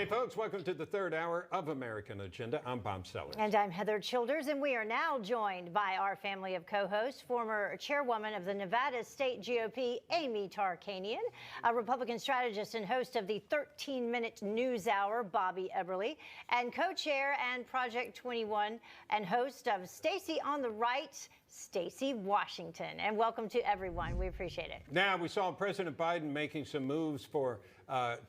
Hey, folks, welcome to the third hour of American Agenda. I'm Bob Sellers. And I'm Heather Childers, and we are now joined by our family of co-hosts, former chairwoman of the Nevada State GOP, Amy Tarkanian, a Republican strategist and host of the 13-minute news hour, Bobby Eberly, and co-chair and Project 21 and host of Stacy on the Right, Stacy Washington. And welcome to everyone. We appreciate it. Now, we saw President Biden making some moves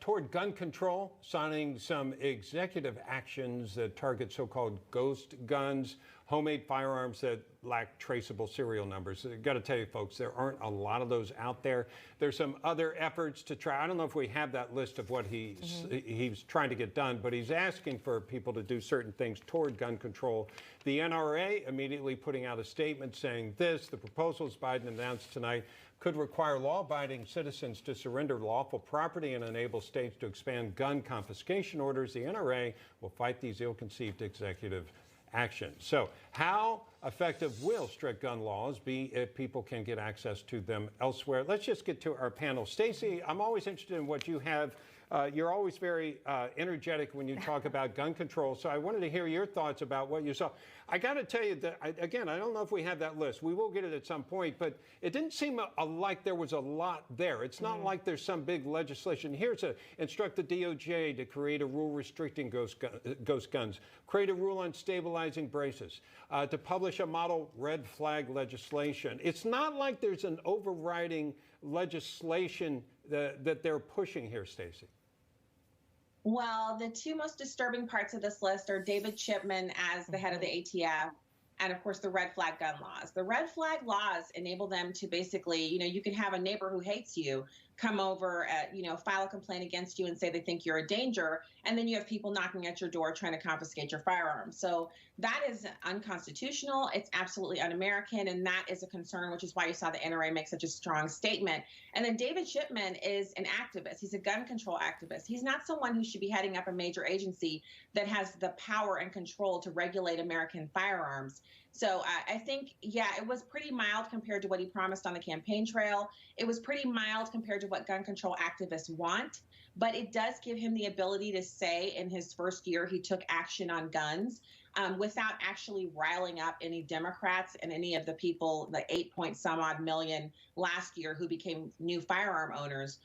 toward gun control, signing some executive actions that target so-called ghost guns, homemade firearms that lack traceable serial numbers. I've got to tell you, folks, there aren't a lot of those out there. There's some other efforts to try. I don't know if we have that list of what he's trying to get done, but he's asking for people to do certain things toward gun control. The NRA immediately putting out a statement saying this: the proposals Biden announced tonight could require law-abiding citizens to surrender lawful property and enable states to expand gun confiscation orders. The NRA will fight these ill-conceived executive actions. So how effective will strict gun laws be if people can get access to them elsewhere? Let's just get to our panel. Stacy, I'm always interested in what you have. You're always very energetic when you talk about gun control, so I wanted to hear your thoughts about what you saw. I got to tell you that, again, I don't know if we have that list. We will get it at some point, but it didn't seem like there was a lot there. It's not like there's some big legislation. Here's instruct the DOJ to create a rule restricting ghost guns, create a rule on stabilizing braces, to publish a model red flag legislation. It's not like there's an overriding legislation that they're pushing here, Stacy. Well, the two most disturbing parts of this list are David Chipman as the head of the ATF and, of course, the red flag gun laws. The red flag laws enable them to basically, you can have a neighbor who hates you come over, file a complaint against you and say they think you're a danger, and then you have people knocking at your door trying to confiscate your firearms. So that is unconstitutional. It's absolutely un-American, and that is a concern, which is why you saw the NRA make such a strong statement. And then David Chipman is an activist. He's a gun control activist. He's not someone who should be heading up a major agency that has the power and control to regulate American firearms. So I think, yeah, it was pretty mild compared to what he promised on the campaign trail. It was pretty mild compared to what gun control activists want, but it does give him the ability to say in his first year he took action on guns without actually riling up any Democrats and any of the people, the 8-point-some-odd million last year who became new firearm owners.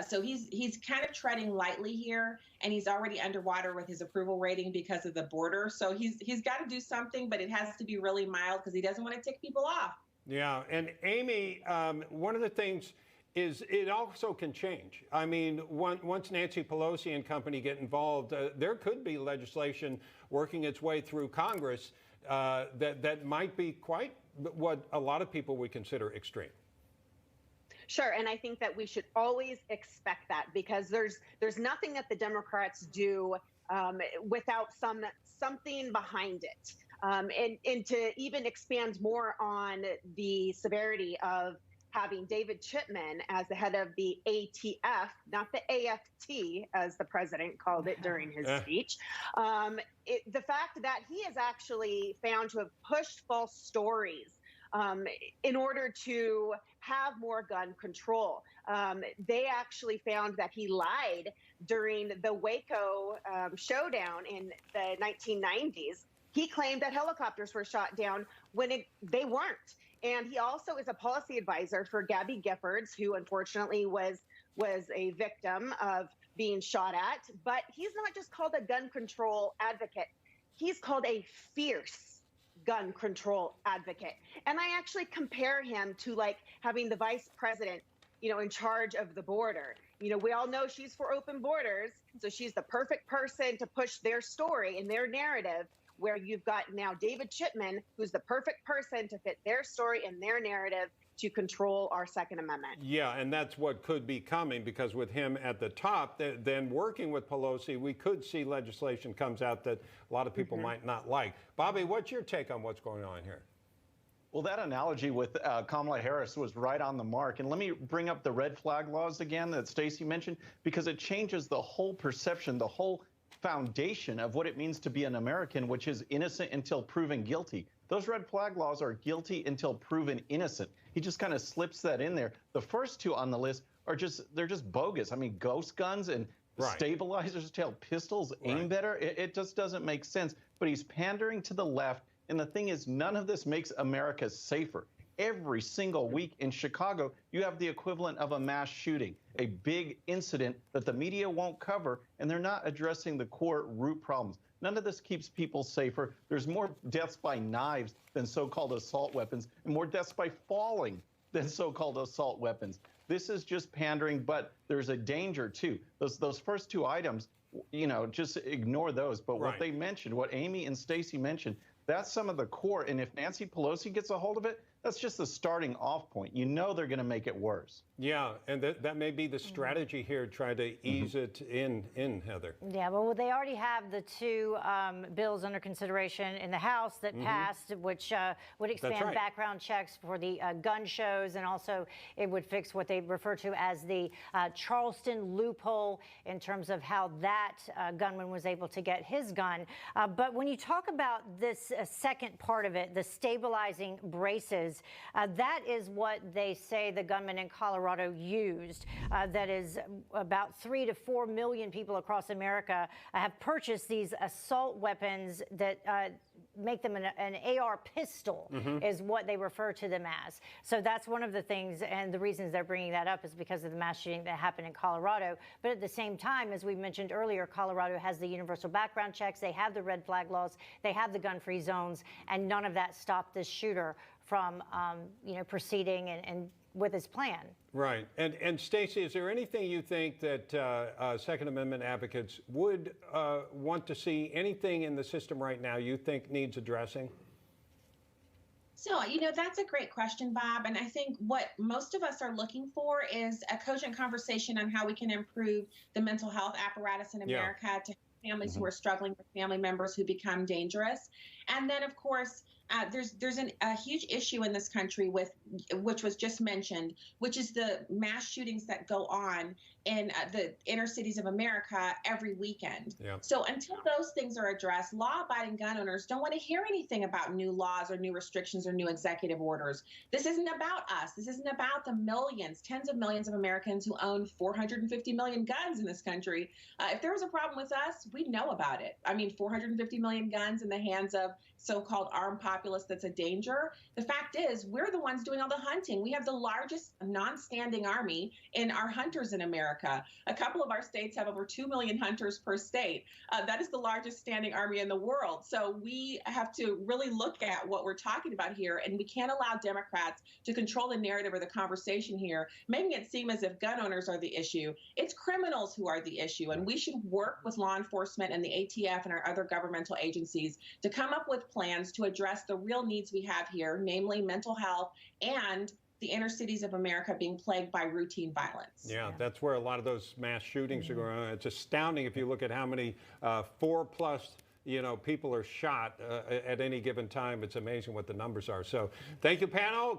So he's kind of treading lightly here, and he's already underwater with his approval rating because of the border. So he's got to do something, but it has to be really mild because he doesn't want to tick people off. Yeah, and Amy, one of the things is it also can change. I mean, once Nancy Pelosi and company get involved, there could be legislation working its way through Congress that might be quite what a lot of people would consider extreme. Sure, and I think that we should always expect that because there's nothing that the Democrats do without something behind it. And to even expand more on the severity of having David Chipman as the head of the ATF, not the AFT, as the president called it during his speech. The fact that he is actually found to have pushed false stories in order to have more gun control. They actually found that he lied during the Waco showdown in the 1990s. He claimed that helicopters were shot down when they weren't. And he also is a policy advisor for Gabby Giffords, who unfortunately was a victim of being shot at. But he's not just called a gun control advocate. He's called a fierce gun control advocate. And I actually compare him to like having the vice president, in charge of the border. We all know she's for open borders. So she's the perfect person to push their story and their narrative, where you've got now David Chipman, who's the perfect person to fit their story and their narrative to control our Second Amendment. Yeah, and that's what could be coming, because with him at the top, then working with Pelosi, we could see legislation comes out that a lot of people might not like. Bobby, what's your take on what's going on here? Well, that analogy with Kamala Harris was right on the mark. And let me bring up the red flag laws again that Stacy mentioned, because it changes the whole perception, the whole foundation of what it means to be an American, which is innocent until proven guilty. Those red flag laws are guilty until proven innocent. He just kind of slips that in there. The first two on the list are they're just bogus. I mean, ghost guns and Right. stabilizers to help pistols aim better. It just doesn't make sense. But he's pandering to the left. And the thing is, none of this makes America safer. Every single week in Chicago, you have the equivalent of a mass shooting, a big incident that the media won't cover, and they're not addressing the core root problems. None of this keeps people safer. There's more deaths by knives than so-called assault weapons, and more deaths by falling than so-called assault weapons. This is just pandering, but there's a danger too. Those first two items, you know, just ignore those. But what they mentioned, what Amy and Stacy mentioned, that's some of the core. And if Nancy Pelosi gets a hold of it, that's just the starting off point. You know they're going to make it worse. Yeah, and that may be the strategy here, try to ease it in, Heather. Yeah, well, they already have the two bills under consideration in the House that passed, which would expand background checks for the gun shows, and also it would fix what they refer to as the Charleston loophole in terms of how that gunman was able to get his gun. But when you talk about this second part of it, the stabilizing braces, that is what they say the gunman in Colorado used. That is about 3 to 4 million people across America have purchased these assault weapons that make them an AR pistol, is what they refer to them as. So that's one of the things, and the reasons they're bringing that up is because of the mass shooting that happened in Colorado. But at the same time, as we mentioned earlier, Colorado has the universal background checks, they have the red flag laws, they have the gun-free zones, and none of that stopped this shooter from, proceeding and with his plan. Right. And Stacy, is there anything you think that Second Amendment advocates would want to see, anything in the system right now you think needs addressing? So, that's a great question, Bob. And I think what most of us are looking for is a cogent conversation on how we can improve the mental health apparatus in America to families who are struggling with family members who become dangerous. And then, of course, there's a huge issue in this country which was just mentioned, which is the mass shootings that go on in the inner cities of America every weekend. So until those things are addressed, law-abiding gun owners don't want to hear anything about new laws or new restrictions or new executive orders. This isn't about us. This isn't about the millions, tens of millions of Americans who own 450 million guns in this country. If there was a problem with us, we'd know about it. I mean, 450 million guns in the hands of so-called armed populace that's a danger. The fact is, we're the ones doing all the hunting. We have the largest non-standing army in our hunters in America. A couple of our states have over 2 million hunters per state. That is the largest standing army in the world. So we have to really look at what we're talking about here, and we can't allow Democrats to control the narrative or the conversation here, making it seem as if gun owners are the issue. It's criminals who are the issue, and we should work with law enforcement and the ATF and our other governmental agencies to come up with plans to address the real needs we have here, namely mental health and the inner cities of America being plagued by routine violence. Yeah, that's where a lot of those mass shootings are going on. It's astounding if you look at how many 4+ people are shot at any given time. It's amazing what the numbers are. So thank you, panel.